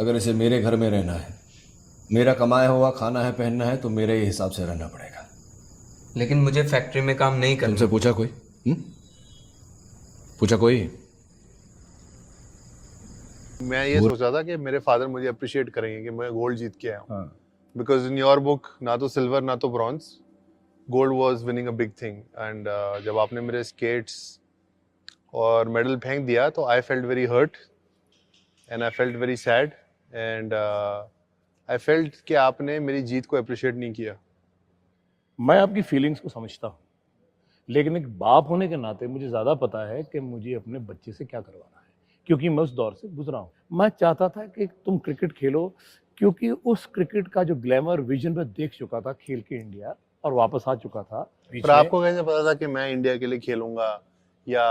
अगर इसे मेरे घर में रहना है, मेरा कमाया हुआ खाना है, पहनना है, तो मेरे ही हिसाब से रहना पड़ेगा। लेकिन मुझे फैक्ट्री में काम नहीं करना। तुमसे पूछा कोई? पूछा कोई? मैं ये सोच रहा था कि मेरे फादर मुझे अप्रिशिएट करेंगे कि मैं गोल्ड जीत के आया हूँ, बिकॉज इन योर बुक ना तो सिल्वर ना तो bronze, gold was winning a big thing. And जब आपने मेरे स्केट्स और मेडल फेंक दिया तो I felt very hurt and I felt very sad and I felt कि आपने मेरी जीत को अप्रिशिएट नहीं किया। मैं आपकी फीलिंग्स को समझता हूँ, लेकिन एक बाप होने के नाते मुझे ज़्यादा पता है कि मुझे अपने बच्चे से क्या करवाना है, क्योंकि मैं उस दौर से गुजरा हूँ। मैं चाहता था कि तुम क्रिकेट खेलो, क्योंकि उस क्रिकेट का जो ग्लैमर विजन में देख चुका था खेल के इंडिया, और वापस आ चुका था। पर आपको कैसे पता था कि मैं इंडिया के लिए खेलूंगा, या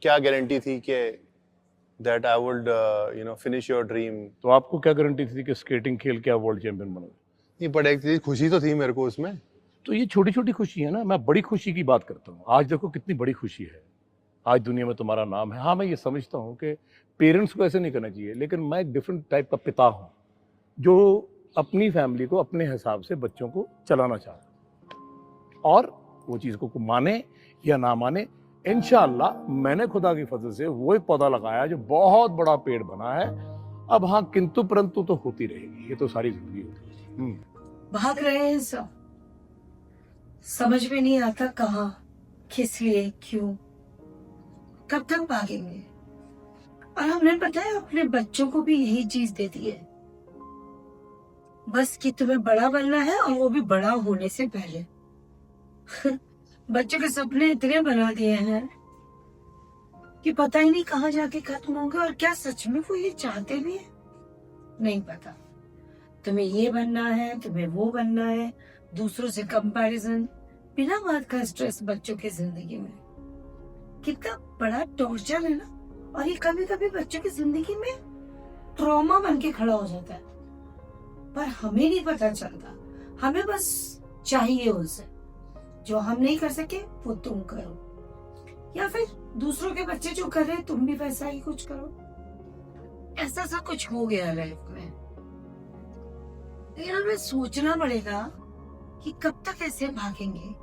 क्या गारंटी थी कि that I would finish your dream? तो आपको क्या गारंटी थी कि स्केटिंग खेल के आप वर्ल्ड चैंपियन बनोगे? नहीं, पर एक चीज खुशी तो थी मेरे को उसमें। तो ये छोटी छोटी खुशी है ना, मैं बड़ी खुशी की बात करता हूँ। आज देखो कितनी बड़ी खुशी है, आज दुनिया में तुम्हारा नाम है। हाँ, मैं ये समझता हूँ कि पेरेंट्स को ऐसे नहीं करना चाहिए, लेकिन मैं एक डिफरेंट टाइप का पिता हूँ जो अपनी फैमिली को अपने हिसाब से बच्चों को चलाना चाहता है, और वो चीज़ को माने या ना माने, इंशाअल्लाह मैंने खुदा की फजल से वो एक पौधा लगाया जो बहुत बड़ा पेड़ बना है। अब हाँ, किंतु परंतु तो होती रहेगी, ये तो सारी जिंदगी होती है। भाग रहे हैं सब, समझ में नहीं आता कहाँ, किस लिए, क्यों, कब तक भागेंगे। और हमने पता है अपने बच्चों को भी यही चीज दे दी है, बस कि तुम्हें बड़ा बनना है, और वो भी बड़ा होने से पहले। बच्चों के सपने इतने बना दिए हैं कि पता ही नहीं कहाँ जाके खत्म होंगे, और क्या सच में वो ये चाहते भी है नहीं पता। तुम्हें ये बनना है, तुम्हें वो बनना है, दूसरों से कंपैरिजन, बिना बात का स्ट्रेस बच्चों की जिंदगी में कितना बड़ा टॉर्चर है ना। और ये कभी कभी बच्चों की जिंदगी में ट्रॉमा बन के खड़ा हो जाता है, पर हमें नहीं पता चलता। हमें बस चाहिए उनसे, जो हम नहीं कर सके वो तुम करो, या फिर दूसरों के बच्चे जो कर रहे हैं तुम भी वैसा ही कुछ करो। ऐसा सा कुछ हो गया लाइफ में। लेकिन हमें सोचना पड़ेगा कि कब तक ऐसे भागेंगे।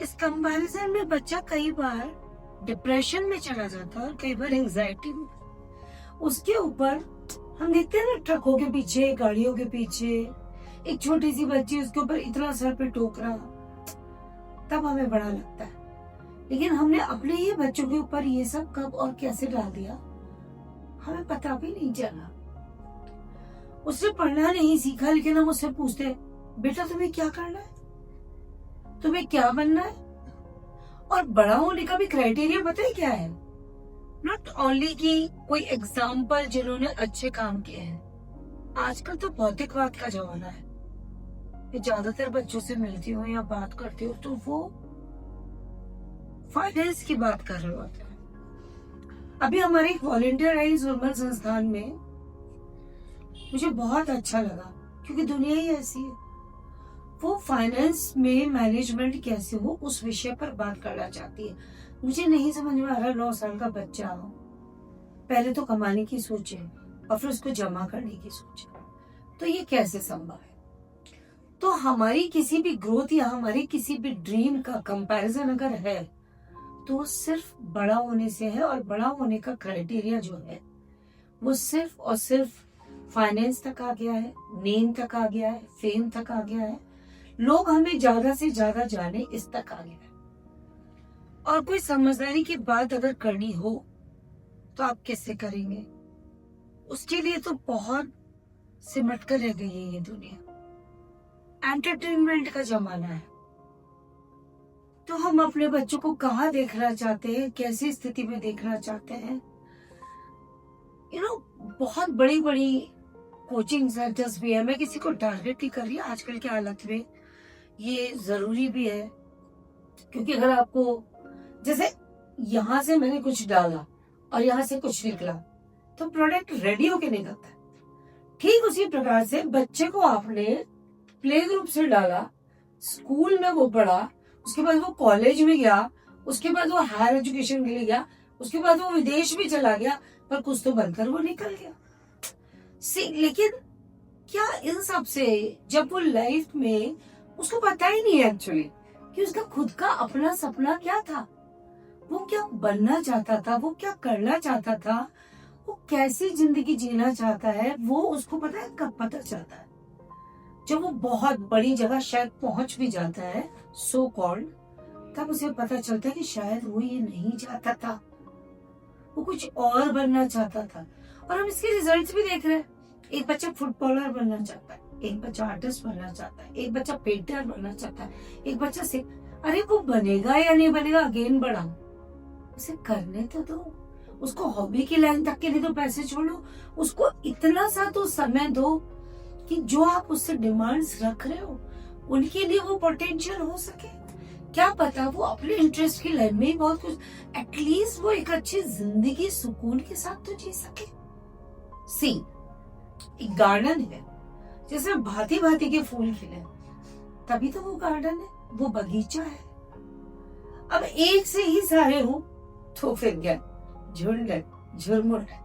इस कंपैरिजन में बच्चा कई बार डिप्रेशन में चला जाता है, और कई बार एंजाइटी में। उसके ऊपर हम देखते हैं ना, ट्रकों के पीछे, गाड़ियों के पीछे एक छोटी सी बच्ची, उसके ऊपर इतना सर पे टोकरा, तब हमें बड़ा लगता है। लेकिन हमने अपने ही बच्चों के ऊपर ये सब कब और कैसे डाल दिया, हमें पता भी नहीं चला। उसने पढ़ना नहीं सीखा, लेकिन हम उससे पूछते, बेटा तुम्हें क्या करना है, तुम्हें क्या बनना है? और बड़ा होने का भी क्राइटेरिया पता है क्या है? नॉट ओनली कि कोई एग्जाम्पल जिन्होंने अच्छे काम किए हैं। आजकल तो भौतिकवाद का जमाना है। मैं ज्यादातर बच्चों से मिलती हूँ या बात करती हूँ तो वो फाइनेंस की बात कर रहे होते हैं। अभी हमारे एक वॉलंटियराइज वुमेन संस्थान में मुझे बहुत अच्छा लगा, क्योंकि दुनिया ही ऐसी है। वो फाइनेंस में मैनेजमेंट कैसे हो उस विषय पर बात करना चाहती है। मुझे नहीं समझ में आ रहा, 9 साल का बच्चा हो, पहले तो कमाने की सोचे और फिर उसको जमा करने की सोचे, तो ये कैसे संभव है? तो हमारी किसी भी ग्रोथ या हमारी किसी भी ड्रीम का कंपैरिजन अगर है तो सिर्फ बड़ा होने से है, और बड़ा होने का क्राइटेरिया जो है वो सिर्फ और सिर्फ फाइनेंस तक आ गया है, नेम तक आ गया है, फेम तक आ गया है, लोग हमें ज्यादा से ज्यादा जाने, इस तक आ गया है। और कोई समझदारी की बात अगर करनी हो तो आप कैसे करेंगे? उसके लिए तो बहुत सिमट कर रह गई है ये दुनिया। एंटरटेनमेंट का जमाना है, तो हम अपने बच्चों को कहाँ देखना चाहते हैं, कैसी स्थिति में देखना चाहते हैं? बहुत बड़ी बड़ी कोचिंग सेंटर्स भी है। मैं किसी को टारगेट नहीं कर रही, आजकल के हालत में ये जरूरी भी है, क्योंकि अगर आपको, जैसे यहाँ से मैंने कुछ डाला और यहाँ से कुछ निकला, तो प्रोडक्ट रेडी होके निकलता है। ठीक उसी प्रकार से बच्चे को आपने प्ले ग्रुप से डाला, स्कूल में वो पढ़ा, उसके बाद वो कॉलेज में गया, उसके बाद वो हायर एजुकेशन के लिए गया, उसके बाद वो विदेश भी चला गया, पर कुछ तो बनकर वो निकल गया। लेकिन क्या इन सब से जब वो लाइफ में उसको पता ही नहीं है एक्चुअली कि उसका खुद का अपना सपना क्या था, वो क्या बनना चाहता था, वो क्या करना चाहता था, वो कैसी जिंदगी जीना चाहता है, वो उसको पता है कब पता चलता है? जब वो बहुत बड़ी जगह शायद पहुंच भी जाता है सो कॉल्ड, तब उसे पता चलता है कि शायद वो ये नहीं चाहता था, वो कुछ और बनना चाहता था। और हम इसके रिजल्ट्स भी देख रहे हैं। एक बच्चा फुटबॉलर बनना चाहता है, एक बच्चा आर्टिस्ट बनना चाहता है, एक बच्चा पेंटर बनना चाहता है, एक बच्चा से अरे वो बनेगा या नहीं बनेगा अगेन बढ़ा, उसे करने तो दो, उसको हॉबी की लाइन तक के लिए तो पैसे छोड़ो, उसको इतना सा तो समय दो कि जो आप उससे डिमांड्स रख रहे हो उनके लिए वो पोटेंशियल हो सके। क्या पता वो अपने इंटरेस्ट की लाइन में ही बहुत कुछ, एटलीस्ट वो एक अच्छी जिंदगी सुकून के साथ तो जी सके। सी एक गार्डन है जिसमें भांति भांति के फूल खिले, तभी तो वो गार्डन है, वो बगीचा है। अब एक से ही सारे हो तो फिर क्या, झुंड है, झुरमुट है।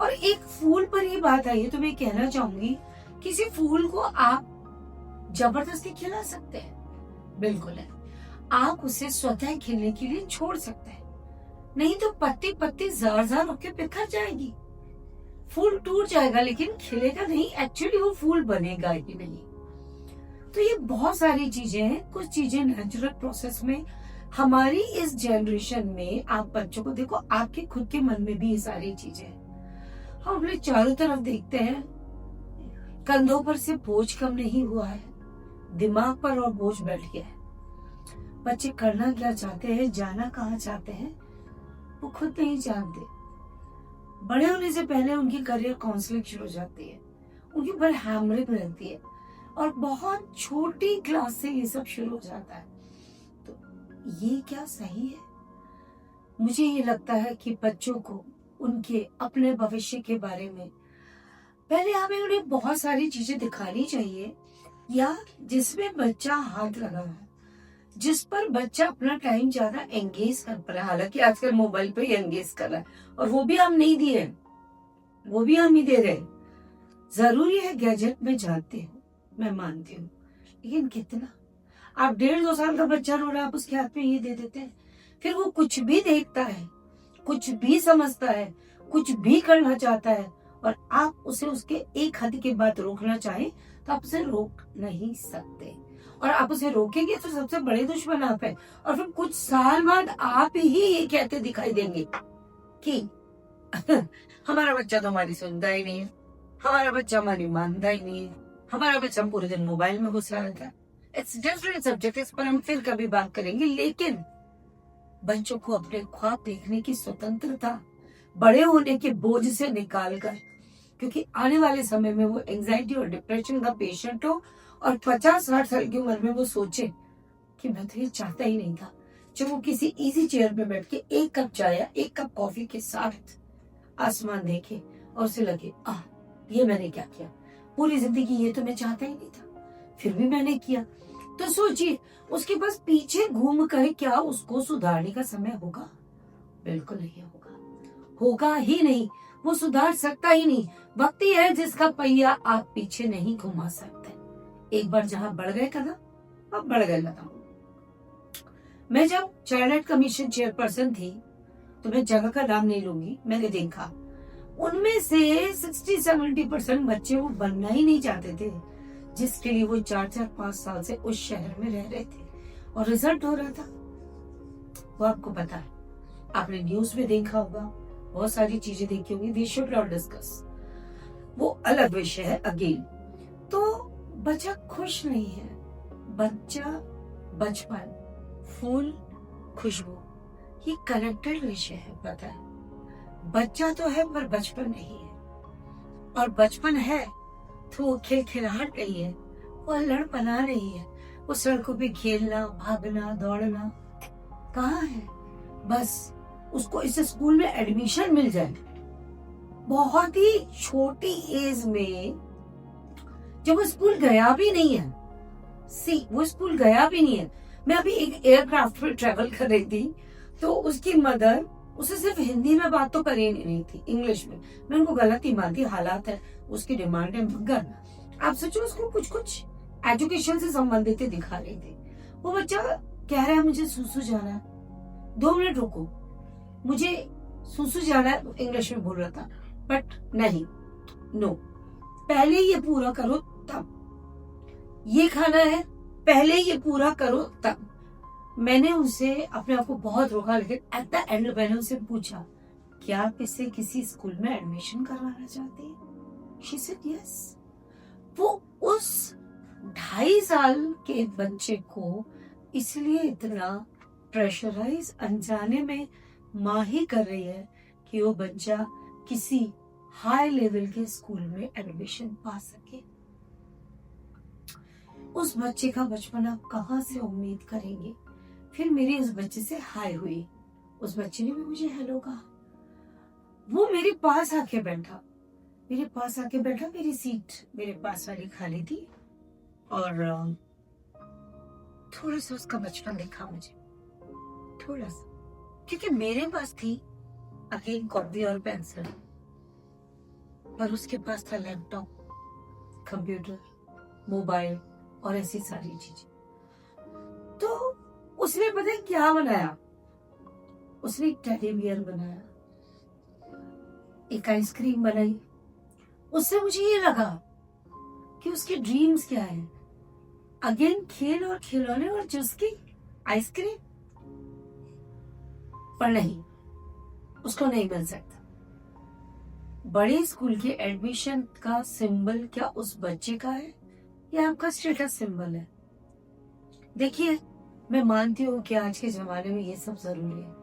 और एक फूल पर ही बात आई है तो मैं कहना चाहूंगी, किसी फूल को आप जबरदस्ती खिला सकते हैं, बिल्कुल है, आप उसे स्वतः खिलने के लिए छोड़ सकते हैं, नहीं तो पत्ती पत्ती जार जार होकर बिखर जाएगी, फूल टूट जाएगा लेकिन खिलेगा नहीं, एक्चुअली वो फूल बनेगा ही नहीं। तो ये बहुत सारी चीजें हैं, कुछ चीजें नेचुरल प्रोसेस में हमारी इस जनरेशन में, आप बच्चों को देखो, आपके खुद के मन में भी ये सारी चीजें हैं। हम अपने चारों तरफ देखते हैं, कंधों पर से बोझ कम नहीं हुआ है, दिमाग पर और बोझ बैठ गया है। बच्चे करना क्या चाहते हैं, जाना कहाँ चाहते हैं, वो खुद नहीं जानते। बड़े होने से पहले उनकी करियर काउंसलिंग शुरू हो जाती है, उनके ऊपर हैमरिंग रहती है और बहुत छोटी क्लास से ये सब शुरू हो जाता है। तो ये क्या सही है? मुझे ये लगता है कि बच्चों को उनके अपने भविष्य के बारे में पहले हमें उन्हें बहुत सारी चीजें दिखानी चाहिए, या जिसमें बच्चा हाथ लगा है, जिस पर बच्चा अपना टाइम ज्यादा एंगेज कर पा रहा है। हालांकि आजकल मोबाइल पे ही एंगेज कर रहा है, और वो भी हम नहीं दिए, वो भी हम ही दे रहे। जरूरी है गैजेट में जानते हो, मैं मानती हूँ, लेकिन कितना? आप 1.5-2 साल का बच्चा रो रहा है, आप उसके हाथ में ये दे देते हैं, फिर वो कुछ भी देखता है, कुछ भी समझता है, कुछ भी करना चाहता है, और आप उसे उसके एक हद के बाद रोकना चाहे तो आप उसे रोक नहीं सकते, और आप उसे रोकेंगे तो सबसे बड़े दुश्मन आप है। और फिर कुछ साल बाद आप ही ये कहते दिखाई देंगे कि हमारा बच्चा तो हमारी सुनता ही नहीं है, हमारा बच्चा हमारी मानता ही नहीं है, हमारा बच्चा पूरे दिन मोबाइल में घुसा रहता है। इट्स डिफरेंट सब्जेक्ट, इस पर हम फिर कभी बात करेंगे। लेकिन बच्चों को अपने ख्वाब देखने की स्वतंत्रता बड़े होने के बोझ से निकालकर, क्योंकि आने वाले समय में वो एंजाइटी और डिप्रेशन का पेशेंट हो और 50-60 साल की उम्र में वो सोचे कि मैं तो ये चाहता ही नहीं था, जब वो किसी इजी चेयर पे बैठ के एक कप चाय या एक कप कॉफी के साथ आसमान देखे और उसे लगे ये मैंने क्या किया, पूरी जिंदगी ये तो मैं चाहता ही नहीं था, फिर भी मैंने किया। तो सोचिए उसके पास पीछे घूम कर क्या उसको सुधारने का समय होगा? बिल्कुल नहीं होगा, होगा ही नहीं, वो सुधार सकता ही नहीं। वक्त ही है जिसका पहिया आप पीछे नहीं घुमा सकते। एक बार जहां बढ़ गए कदम, अब बढ़ गए कदम। मैं जब चाइल्ड राइट कमीशन चेयरपर्सन थी, तो मैं जगह का नाम नहीं लूंगी, मैंने देखा उनमें से 60-70% बच्चे वो बनना ही नहीं चाहते थे जिसके लिए वो 4-5 साल से उस शहर में रह रहे थे, और रिजल्ट हो रहा था वो आपको पता है, आपने न्यूज में देखा होगा, बहुत सारी चीजें देखी होंगी। वी शुड नॉट डिस्कस, वो अलग विषय है अगेन। तो बच्चा खुश नहीं है, बच्चा बचपन, फूल, खुशबू, ये कनेक्टेड विषय है, पता है। बच्चा तो है पर बचपन नहीं है, और बचपन है तो वो खिलखिलाहट नहीं है, वो लड़पना नहीं है, वो सड़कों पे खेलना, भागना, दौड़ना कहाँ है। बस उसको इस स्कूल में एडमिशन मिल जाए, बहुत ही छोटी एज में, जब वो स्कूल गया भी नहीं है, वो स्कूल गया भी नहीं है। मैं अभी एक एयरक्राफ्ट में ट्रेवल कर रही थी, तो उसकी मदर उसे सिर्फ हिंदी में बात तो कर ही नहीं थी, इंग्लिश में। मैं उनको गलत ही मानती, हालात है, उसकी डिमांड है, मगर आप सोचो उसको कुछ कुछ एजुकेशन से संबंधित दिखा रहे थे। वो बच्चा कह रहा है मुझे सुसु जाना है, 2 मिनट रुको, मुझे सुसु जाना है, इंग्लिश में बोल रहा था, बट नहीं, नो, पहले ये पूरा करो तब, ये खाना है पहले ये पूरा करो तब। मैंने उसे अपने आप को बहुत रोका, लेकिन एट द एंड मैंने उसे पूछा, क्या आप इसे किसी स्कूल में एडमिशन करवाना चाहते हैं? She said yes. वो उस 2.5 साल के बच्चे को इसलिए इतना प्रेशराइज अनजाने में माँ ही कर रही है कि वो बच्चा किसी हाई लेवल के स्कूल में एडमिशन पा सके। उस बच्चे का बचपन आप कहाँ से उम्मीद करेंगे? फिर मेरी उस बच्चे से हाय हुई, उस बच्चे ने भी मुझे हेलो कहा। वो मेरे पास आके बैठा, मेरी सीट मेरे पास वाली खाली थी, और थोड़ा सा उसका बचपन देखा मुझे, थोड़ा सा, क्योंकि मेरे पास थी अगेन कॉपी और पेंसिल, पर उसके पास था लैपटॉप, कंप्यूटर, मोबाइल और ऐसी सारी चीजें। तो उसने पता है क्या बनाया? उसने एक टेडी बियर बनाया, एक आइसक्रीम बनाई। उससे मुझे ये लगा कि उसके ड्रीम्स क्या है, अगेन खेल और खिलौने और जूस की आइसक्रीम, पर नहीं, उसको नहीं मिल सकता। बड़े स्कूल के एडमिशन का सिंबल क्या उस बच्चे का है या आपका स्टेटस सिंबल है? देखिए, मैं मानती हूँ कि आज के जमाने में ये सब जरूरी है,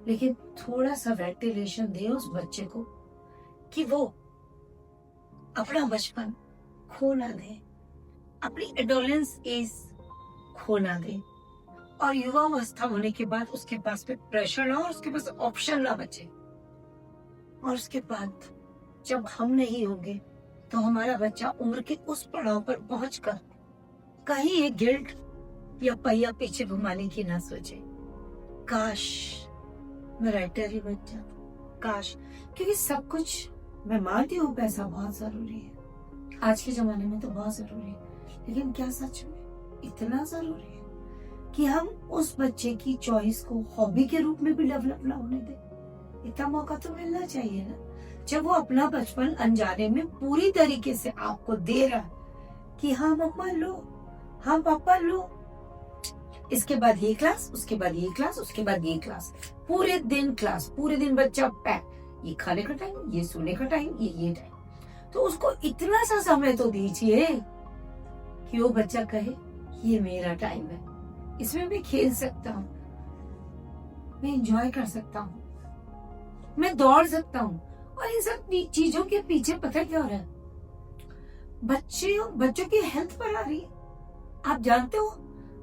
लेकिन थोड़ा सा वेंटिलेशन दे उस बच्चे को कि वो अपना बचपन खो ना दे, अपनी एडोलेंस एज खो ना दे, और युवावस्था होने के बाद उसके पास में प्रेशर ना और उसके पास ऑप्शन ना बचे। और उसके बाद जब हम नहीं होंगे तो हमारा बच्चा उम्र के उस पड़ाव पर पहुंचकर कहीं एक गिल्ट या पहिया पीछे घुमाने की ना सोचे, काश मैं राइटर ही बन जाता, काश। क्योंकि सब कुछ, मैं मानती हूँ पैसा बहुत जरूरी है, आज के जमाने में तो बहुत जरूरी है, लेकिन क्या सच में इतना जरूरी है कि हम उस बच्चे की चॉइस को हॉबी के रूप में भी डेवलप ना होने दें? इतना मौका तो मिलना चाहिए ना, जब वो अपना बचपन अनजाने में पूरी तरीके से आपको दे रहा है कि हाँ मम्मा लो, हाँ पापा लो, इसके बाद ये क्लास, उसके बाद ये क्लास, उसके बाद ये क्लास, पूरे दिन क्लास, पूरे दिन बच्चा पैक, ये खाने का टाइम, ये सोने का टाइम, ये टाइम। तो उसको इतना सा समय तो दीजिए कि वो बच्चा कहे ये मेरा टाइम है, इसमें मैं खेल सकता हूँ, मैं एंजॉय कर सकता हूँ, मैं दौड़ सकता हूँ। और इन सब चीजों के पीछे पता क्या हो रहा है? बच्चों की हेल्थ पर आ रही है। आप जानते हो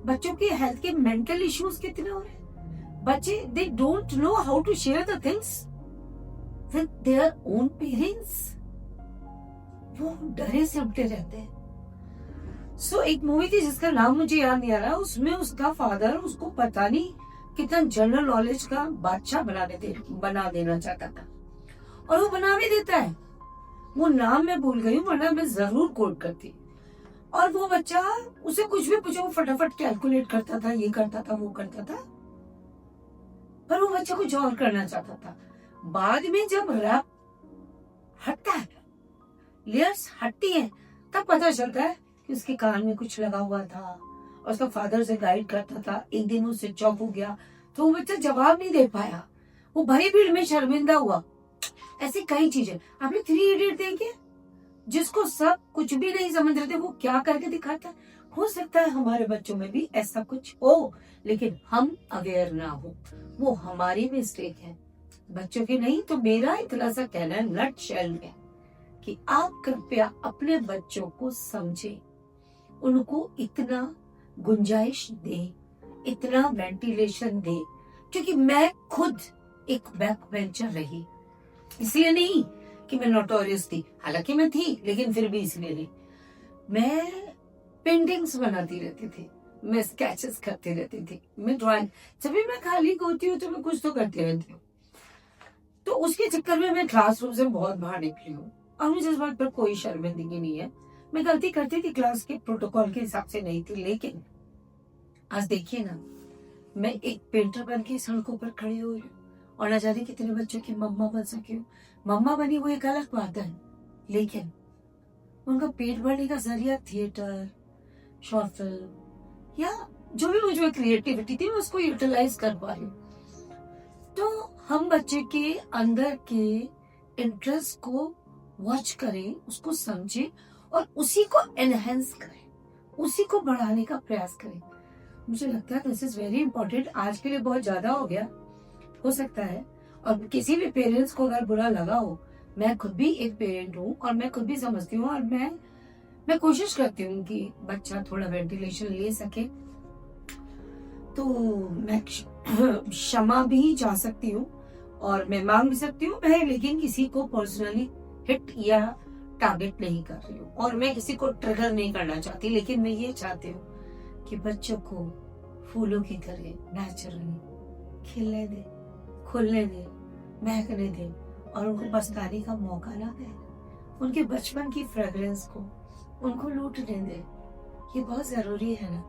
बच्चों की हेल्थ के मेंटल इश्यूज कितने हो रहे हैं? बच्चे they don't know how to share the things with their own parents, वो डरे से उठे रहते हैं। सो एक मूवी थी जिसका नाम मुझे याद नहीं आ रहा, उसमें उसका फादर उसको पता नहीं कितना जनरल नॉलेज का बादशाह बना देना चाहता था, और वो बना भी देता है। वो नाम मैं भूल गई हूँ, वरना मैं जरूर कोट करती। और वो बच्चा, उसे कुछ भी पूछो वो फटाफट कैलकुलेट करता था, ये करता था, वो करता था, पर वो बच्चा कुछ और करना चाहता था। बाद में जब रैप हटता है, लेयर्स हटती है, तब पता चलता है कि उसके कान में कुछ लगा हुआ था और उसका फादर उसे गाइड करता था। एक दिन वो स्विच ऑफ हो गया तो वो बच्चा जवाब नहीं दे पाया, वो भरी भीड़ में शर्मिंदा हुआ। ऐसी कई चीजें। आपने 3 इडियट देखे, जिसको सब कुछ भी नहीं समझ रहे थे, वो क्या करके दिखाता है। हो सकता है हमारे बच्चों में भी ऐसा कुछ हो, लेकिन हम अवेयर ना हो, वो हमारी मिस्टेक है, बच्चों की नहीं। तो मेरा इतना सा कहना है नट शेल में कि आप कृपया अपने बच्चों को समझें, उनको इतना गुंजाइश दे, इतना वेंटिलेशन दे। क्योंकि मैं खुद एक बैक बेंचर रही, इसलिए नहीं कि मैं नोटोरियस थी, हालांकि मैं थी, लेकिन फिर भी इसलिए नहीं। मैं पेंटिंग्स बनाती रहती थी, मैं स्केचेस करती रहती थी, मैं ड्राइंग, जब भी मैं खाली होती हूँ तो मैं कुछ तो करती रहती हूँ। तो उसके चक्कर में मैं क्लासरूम से बहुत बाहर निकली हूँ। और मुझे इस बात पर कोई शर्मिंदगी नहीं है। मैं गलती करती थी, क्लास के प्रोटोकॉल के हिसाब से नहीं थी, लेकिन आज देखिए ना, मैं एक पेंटर बन के सड़कों पर खड़ी हुई हूँ और न जाने कितने बच्चों की मम्मा बन सकी हूँ। मम्मा बनी वो एक अलग बात है, लेकिन उनका पेट भरने का जरिया थिएटर, शॉर्ट फिल्म या जो भी मुझे क्रिएटिविटी थी, मैं उसको यूटिलाइज कर पा रही हूँ। तो हम बच्चे के अंदर के इंटरेस्ट को वॉच करें, उसको समझें और उसी को एनहेंस करें, उसी को बढ़ाने का प्रयास करें। मुझे लगता है दिस इज वेरी इंपॉर्टेंट। आज के लिए बहुत ज्यादा हो गया, हो सकता है, और किसी भी पेरेंट्स को अगर बुरा लगा हो, मैं खुद भी एक पेरेंट हूँ और मैं खुद भी समझती हूँ, और मैं कोशिश करती हूँ कि बच्चा थोड़ा वेंटिलेशन ले सके, तो मैं क्षमा भी चाह सकती हूँ और मैं मांग भी सकती हूँ, मैं लेकिन किसी को पर्सनली हिट या टारगेट नहीं कर रही हूँ और मैं किसी को ट्रिगर नहीं करना चाहती, लेकिन मैं ये चाहती हूँ कि बच्चों को फूलों की तरह नेचुरली खिलने दे, खुलने दे, महकने दे और उनको पछताने का मौका ना दे। उनके बचपन की फ्रेग्रेंस को उनको लूटने दे। ये बहुत जरूरी है ना।